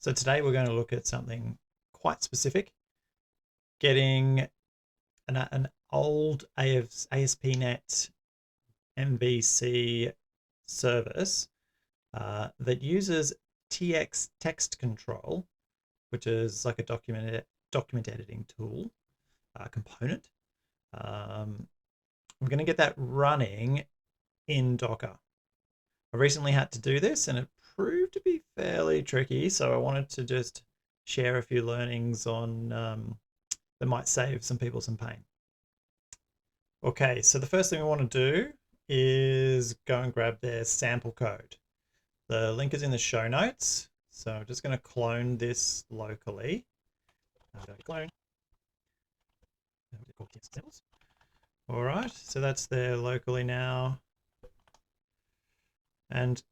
So today we're going to look at something quite specific, getting an old ASP.NET MVC service that uses TXTextControl, which is like a document editing tool component. We're going to get that running in Docker. I recently had to do this and it proved to be fairly tricky, so I wanted to just share a few learnings on that might save some people some pain. Okay, so the first thing we want to do is go and grab their sample code. The link is in the show notes, so I'm just going to clone this locally. Clone. All right, so that's there locally now. And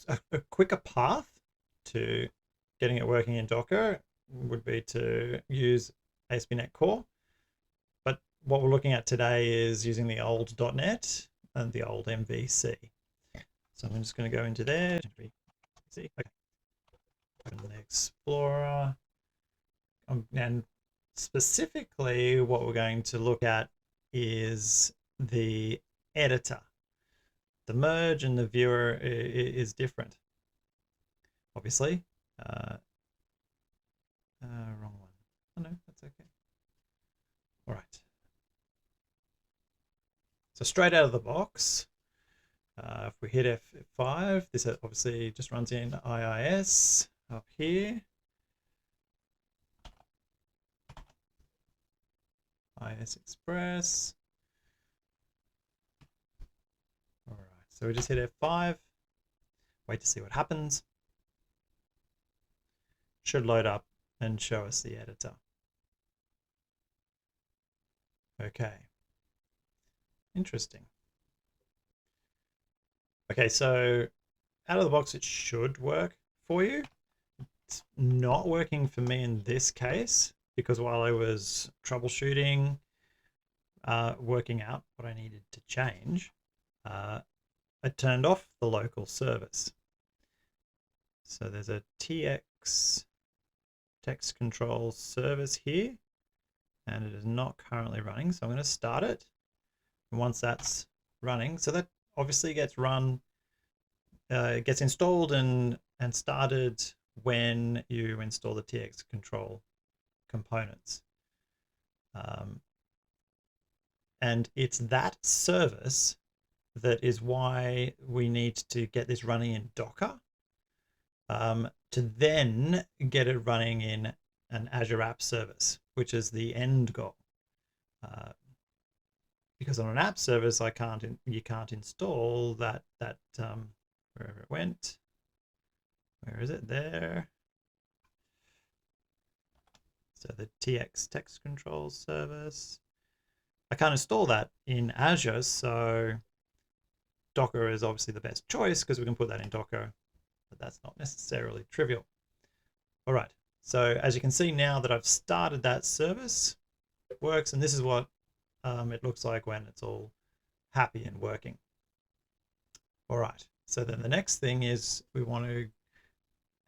a quicker path to getting it working in Docker would be to use ASP.NET Core. But what we're looking at today is using the old .NET and the old MVC. So I'm just going to go into there. Okay. Open the Explorer. And specifically what we're going to look at is the editor. The merge and the viewer is different, obviously. Wrong one. Oh no, that's okay. All right. So straight out of the box, if we hit F5, this obviously just runs in IIS up here. IIS Express. All right, so we just hit F5, wait to see what happens. Should load up and show us the editor. Okay, interesting. Okay, so out of the box, it should work for you. It's not working for me in this case because while I was troubleshooting, working out what I needed to change, I turned off the local service. So there's a TXTextControl service here, and it is not currently running. So I'm going to start it. And once that's running, so that obviously gets run, gets installed and started when you install the TXTcontrol components. And it's that service that is why we need to get this running in Docker to then get it running in an Azure App Service, which is the end goal. Because on an app service, you can't install that wherever it went. Where is it? There. So the TXTextControl service. I can't install that in Azure, so Docker is obviously the best choice because we can put that in Docker, but that's not necessarily trivial. All right, so as you can see now that I've started that service, it works, and this is what it looks like when it's all happy and working. All right, so then the next thing is we want to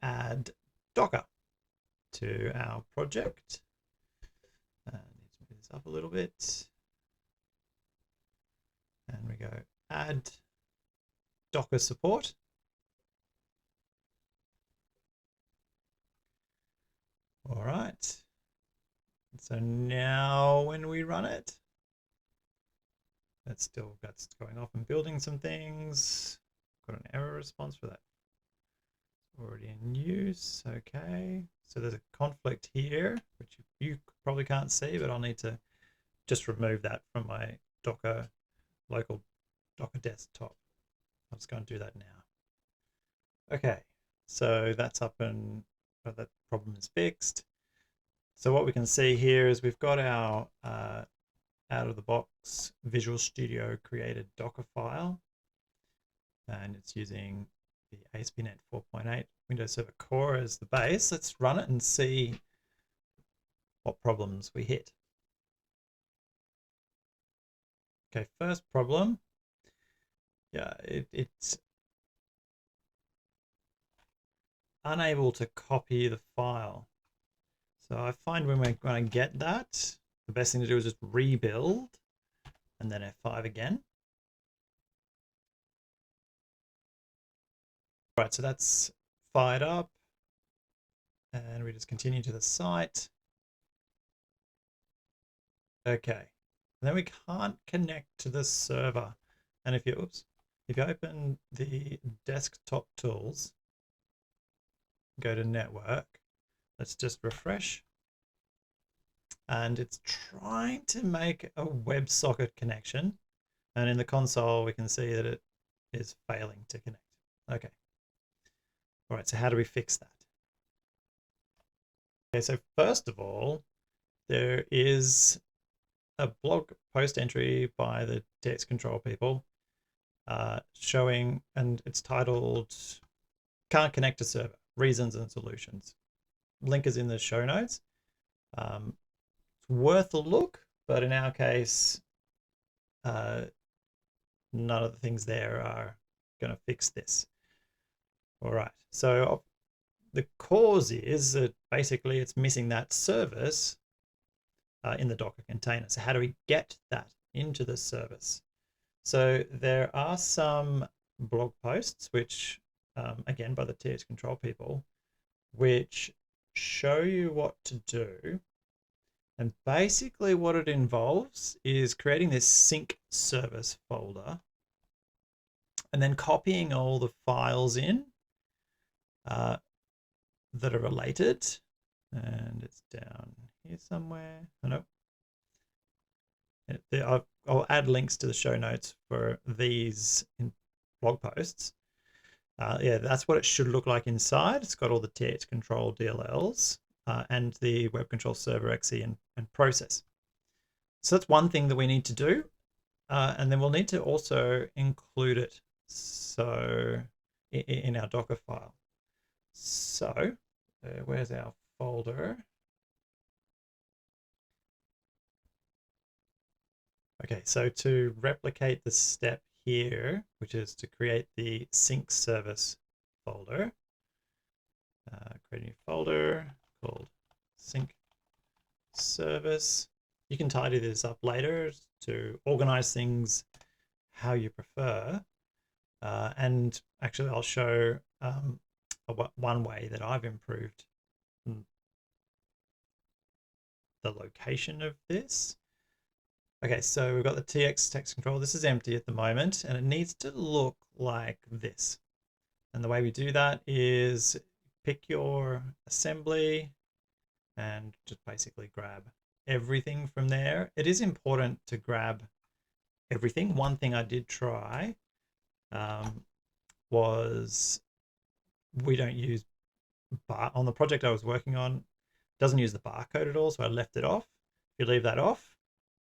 add Docker to our project. Need to move this up a little bit. And we go add Docker support. All right. So now when we run it, that's going off and building some things. Got an error response for that. Already in use. Okay. So there's a conflict here, which you probably can't see, but I'll need to just remove that from my Docker local Docker desktop. I'm just going to do that now. Okay, so that's up and that problem is fixed. So what we can see here is we've got our out of the box Visual Studio created Docker file, and it's using the ASP.NET 4.8 Windows Server Core as the base. Let's run it and see what problems we hit. Okay, first problem. Yeah, it's unable to copy the file. So I find when we're going to get that, the best thing to do is just rebuild and then F5 again. Right, so that's fired up, and we just continue to the site. Okay, and then we can't connect to the server. And if you open the desktop tools, go to network, let's just refresh. And it's trying to make a WebSocket connection. And in the console, we can see that it is failing to connect. Okay. All right, so how do we fix that? Okay, so first of all, there is a blog post entry by the TXTcontrol people showing, and it's titled "Can't Connect to Server, Reasons and Solutions." Link is in the show notes. It's worth a look, but in our case, none of the things there are going to fix this. All right, so the cause is that basically it's missing that service in the Docker container. So how do we get that into the service? So there are some blog posts, which again by the TXTcontrol people, which show you what to do. And basically what it involves is creating this sync service folder and then copying all the files in that are related. And it's down here somewhere. Oh, no. I'll add links to the show notes for these blog posts. Yeah, that's what it should look like inside. It's got all the TXTcontrol DLLs and the web control server exe and process. So that's one thing that we need to do. And then we'll need to also include it so in our Docker file. So where's our folder? Okay, so to replicate the step here, which is to create the sync service folder, create a new folder called sync service. You can tidy this up later to organize things how you prefer. And actually, I'll show one way that I've improved the location of this. Okay, so we've got the TXTextControl. This is empty at the moment, and it needs to look like this. And the way we do that is pick your assembly and just basically grab everything from there. It is important to grab everything. One thing I did try was we don't use on the project I was working on, doesn't use the barcode at all, so I left it off. If you leave that off,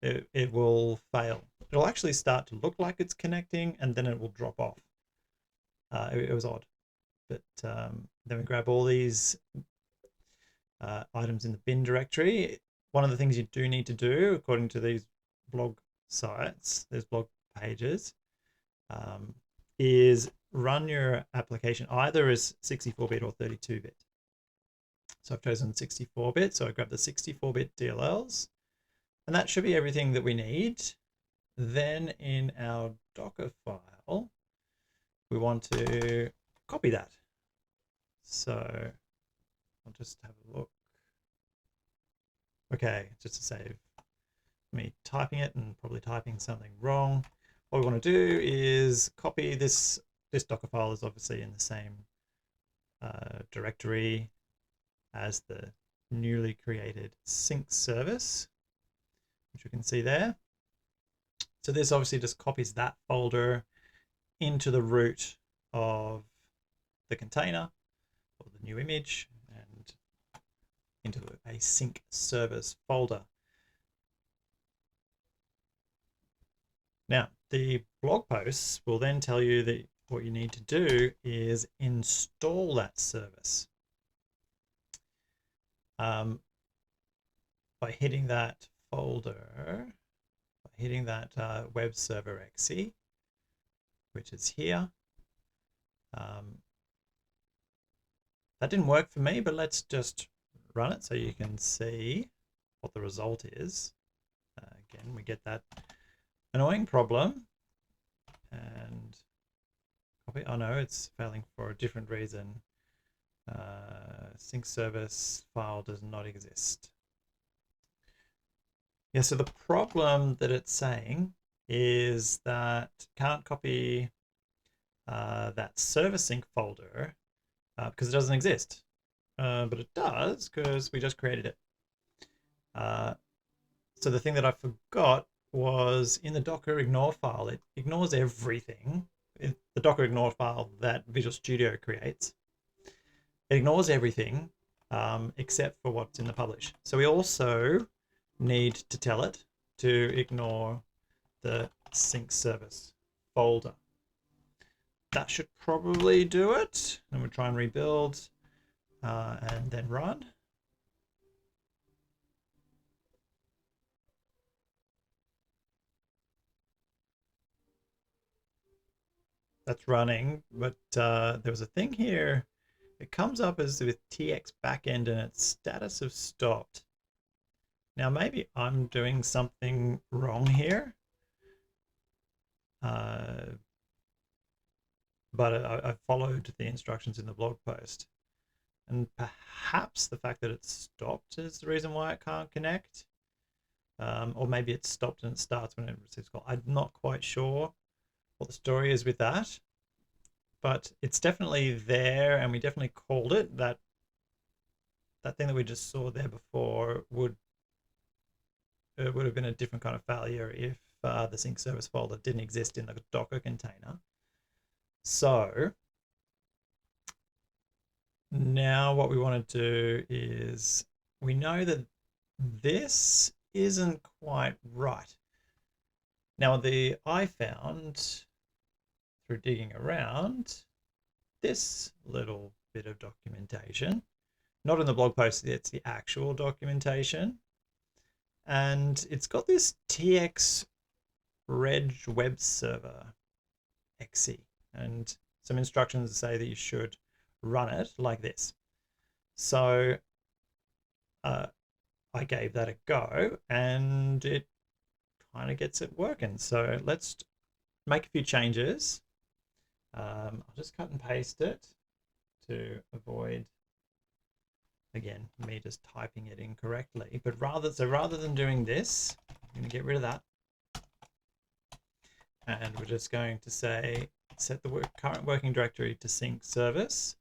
it will fail. It'll actually start to look like it's connecting and then it will drop off. It was odd. But then we grab all these items in the bin directory. One of the things you do need to do, according to these blog sites, these blog pages, is run your application either as 64-bit or 32-bit. So I've chosen 64-bit, so I grab the 64-bit DLLs. And that should be everything that we need. Then in our Docker file, we want to copy that. So I'll just have a look. Okay, just to save me typing it and probably typing something wrong. What we want to do is copy this. This Docker file is obviously in the same directory as the newly created sync service, which you can see there. So this obviously just copies that folder into the root of the container or the new image and into a sync service folder. Now, the blog posts will then tell you that what you need to do is install that service. By hitting that folder, by hitting that web server exe, which is here, That didn't work for me, but let's just run it so you can see what the result is. Again, we get that annoying problem. And copy. Oh no, it's failing for a different reason. Sync service file does not exist. Yeah, so the problem that it's saying is that can't copy that service sync folder because it doesn't exist. But it does because we just created it. So the thing that I forgot was in the Docker ignore file, it ignores everything. The Docker ignore file that Visual Studio creates, it ignores everything except for what's in the publish. So we also need to tell it to ignore the sync service folder. That should probably do it. And we'll try and rebuild and then run. That's running, but there was a thing here. It comes up as with TX backend and its status of stopped. Now maybe I'm doing something wrong here, but I followed the instructions in the blog post, and perhaps the fact that it's stopped is the reason why it can't connect, or maybe it's stopped and it starts when it receives call. I'm not quite sure what the story is with that, but it's definitely there, and we definitely called it. That thing that we just saw there before would have been a different kind of failure if the sync service folder didn't exist in the Docker container. So now what we want to do is, we know that this isn't quite right. Now I found through digging around this little bit of documentation, not in the blog post, it's the actual documentation. And it's got this TX reg web server XC and some instructions that say that you should run it like this. So I gave that a go and it kind of gets it working. So let's make a few changes. I'll just cut and paste it to avoid, again, me just typing it incorrectly. But rather than doing this, I'm going to get rid of that. And we're just going to say, set the current working directory to sync service.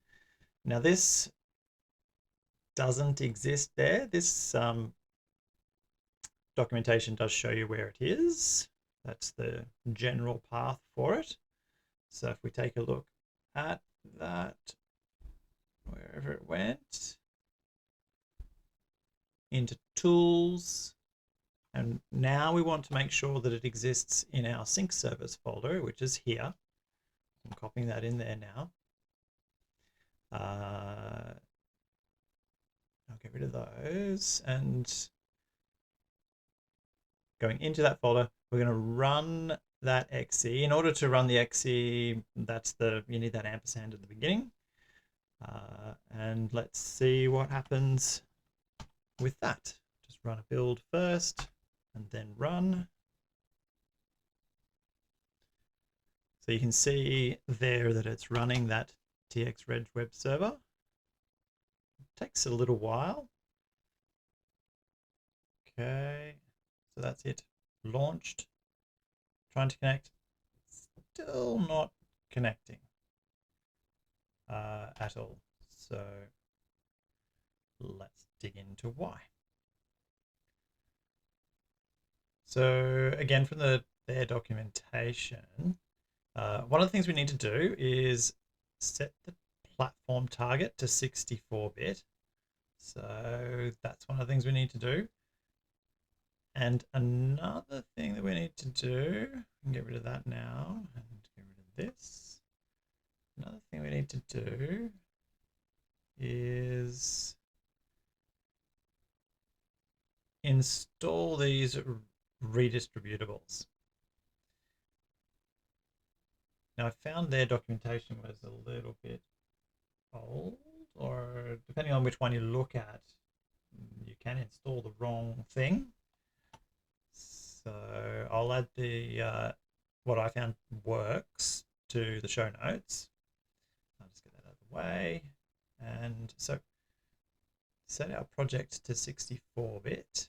Now this doesn't exist there. This documentation does show you where it is. That's the general path for it. So if we take a look at that, wherever it went, into tools, and now we want to make sure that it exists in our sync service folder, which is here. I'm copying that in there now. I'll get rid of those, and going into that folder, we're going to run that XE. In order to run the XE, you need that ampersand at the beginning. And let's see what happens with that. Just run a build first and then run. So you can see there that it's running that TX reg web server. It takes a little while. Okay, so that's it. Launched. Trying to connect. Still not connecting at all. So let's dig into why. So again, from their documentation, one of the things we need to do is set the platform target to 64-bit. So that's one of the things we need to do. And another thing that we need to do, we can get rid of that now and get rid of this. Another thing we need to do is install these redistributables. Now I found their documentation was a little bit old, or depending on which one you look at, you can install the wrong thing. So I'll add the what I found works to the show notes. I'll just get that out of the way. And so set our project to 64-bit.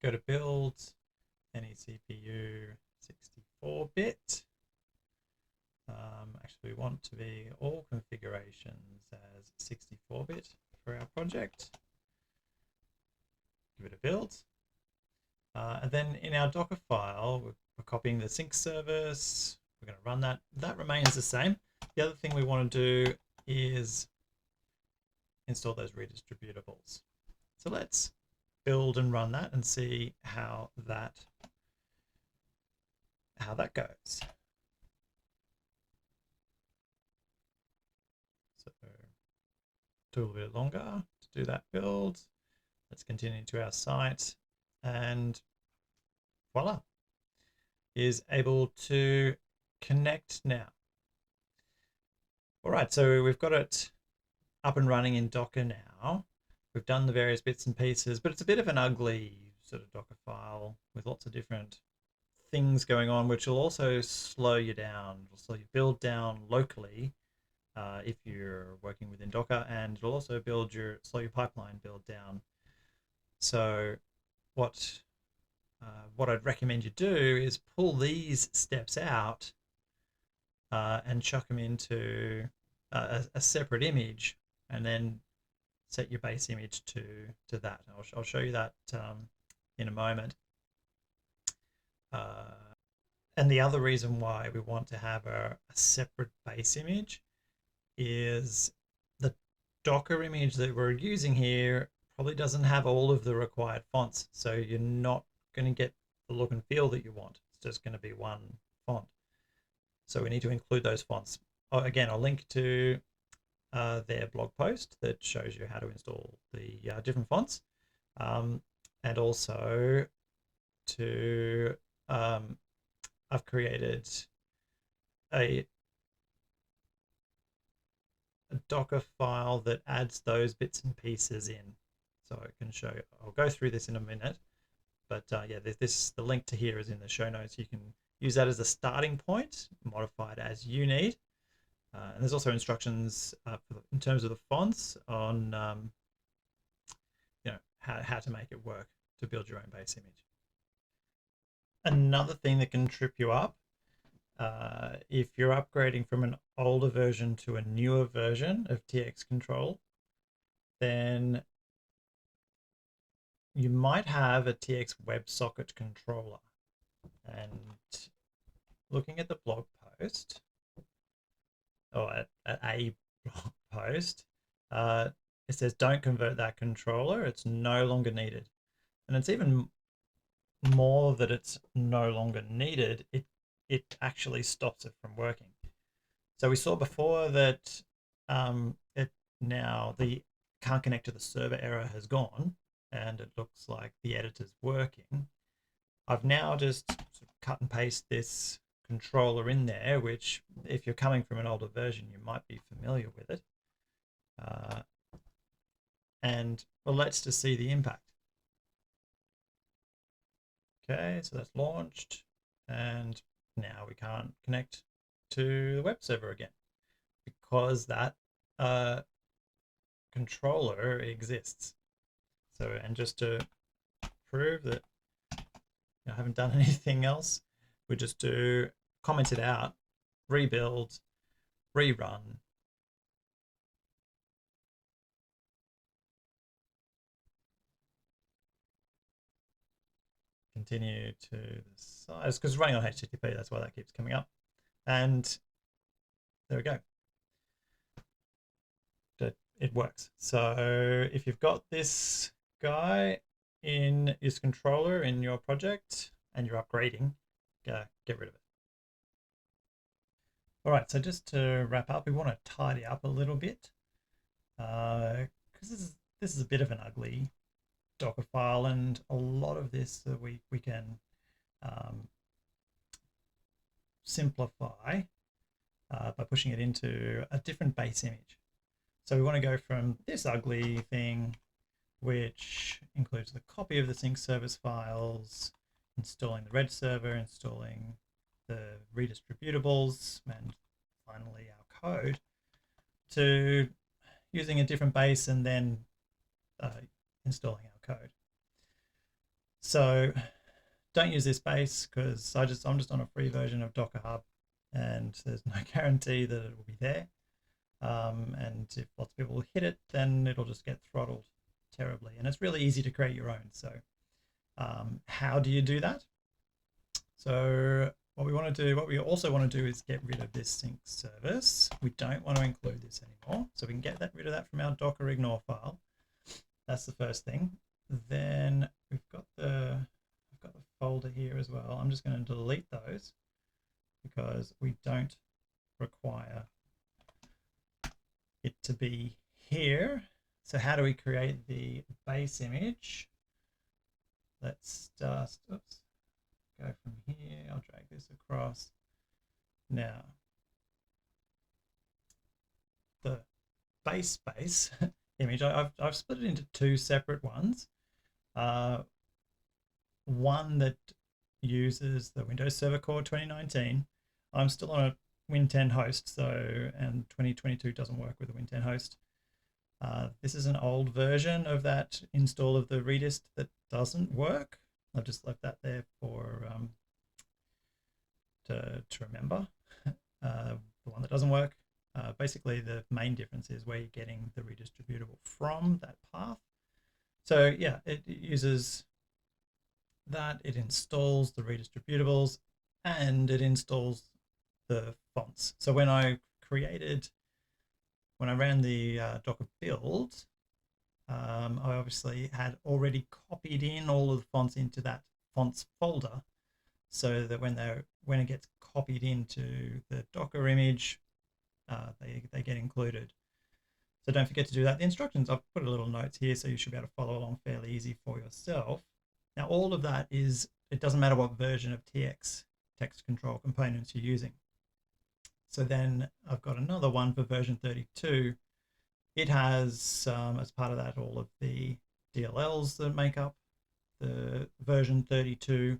Go to build, any CPU 64-bit. Actually, we want to be all configurations as 64-bit for our project. Give it a build. And then in our Docker file, we're copying the sync service. We're going to run that. That remains the same. The other thing we want to do is install those redistributables. So let's build and run that and see how that goes. So do a little bit longer to do that build. Let's continue to our site, and voila, is able to connect now. All right, so we've got it up and running in Docker now. We've done the various bits and pieces, but it's a bit of an ugly sort of Docker file with lots of different things going on, which will also slow you down. It'll slow your build down locally if you're working within Docker, and it'll also slow your pipeline build down. So what I'd recommend you do is pull these steps out and chuck them into a separate image, and then set your base image to that. I'll show you that in a moment. And the other reason why we want to have a separate base image is the Docker image that we're using here probably doesn't have all of the required fonts, so you're not going to get the look and feel that you want. It's just going to be one font. So we need to include those fonts. Again, I'll link to their blog post that shows you how to install the different fonts, and also to I've created a Docker file that adds those bits and pieces in, so I can show you. I'll go through this in a minute, but yeah, the link to here is in the show notes. You can use that as a starting point, modify it as you need. And there's also instructions in terms of the fonts on how to make it work to build your own base image. Another thing that can trip you up, if you're upgrading from an older version to a newer version of TXControl, then you might have a TX WebSocket controller. And looking at the blog post, or at a blog post, it says don't convert that controller, it's no longer needed. And it's even more that it's no longer needed, it actually stops it from working. So we saw before that now the can't connect to the server error has gone, and it looks like the editor's working. I've now just sort of cut and paste this controller in there, which if you're coming from an older version, you might be familiar with it. And well, let's just see the impact. Okay, so that's launched, and now we can't connect to the web server again because that controller exists. So, and just to prove that I haven't done anything else, we just do comment it out, rebuild, rerun. Continue to the size, because it's running on HTTP, that's why that keeps coming up. And there we go. It works. So if you've got this guy in this controller in your project and you're upgrading, get rid of it. All right, so just to wrap up, we want to tidy up a little bit because this is a bit of an ugly Docker file, and a lot of this we can by pushing it into a different base image. So we want to go from this ugly thing, which includes the copy of the sync service files, installing the red server, installing the redistributables, and finally our code, to using a different base and then installing our code. So don't use this base because I'm just on a free version of Docker Hub, and there's no guarantee that it will be there. And if lots of people hit it, then it'll just get throttled terribly. And it's really easy to create your own. So how do you do that? So what we also want to do is get rid of this sync service. We don't want to include this anymore. So we can get rid of that from our Docker ignore file. That's the first thing. Then we've got the folder here as well. I'm just going to delete those because we don't require it to be here. So how do we create the base image? Let's just go from here. I'll drag this across. Now, the base image, I've split it into two separate ones. One that uses the Windows Server Core 2019. I'm still on a Win 10 host, and 2022 doesn't work with a Win 10 host. This is an old version of that install of the redist that doesn't work. I've just left that there for to remember. The one that doesn't work. Basically, the main difference is where you're getting the redistributable from, that path. So yeah, it uses that, it installs the redistributables, and it installs the fonts. So when I ran the Docker build, I obviously had already copied in all of the fonts into that fonts folder, so that when it gets copied into the Docker image, they get included. So don't forget to do that. The instructions, I've put a little notes here, so you should be able to follow along fairly easy for yourself. Now, all of that it doesn't matter what version of TXTextControl components you're using. So then I've got another one for version 32. It has, as part of that, all of the DLLs that make up the version 32.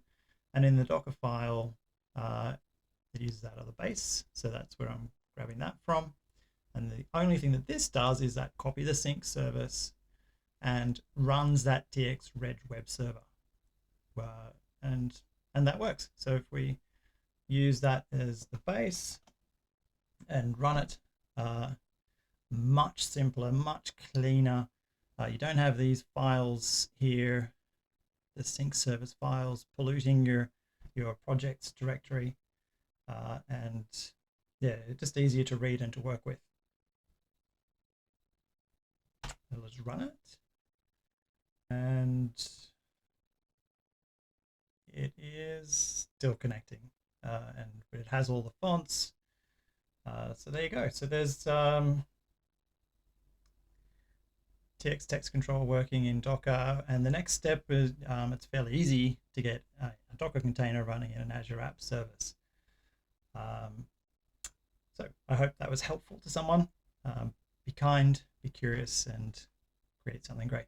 And in the Docker file, it uses that other base. So that's where I'm grabbing that from. And the only thing that this does is that copy the sync service and runs that TXReg web server. And that works. So if we use that as the base and run it, much simpler, much cleaner. You don't have these files here, the sync service files, polluting your project's directory, and yeah, it's just easier to read and to work with. Let's run it, and it is still connecting, and it has all the fonts. So there you go. So there's TXTextControl working in Docker, and the next step is it's fairly easy to get a Docker container running in an Azure App Service. So I hope that was helpful to someone. Be kind, be curious, and create something great.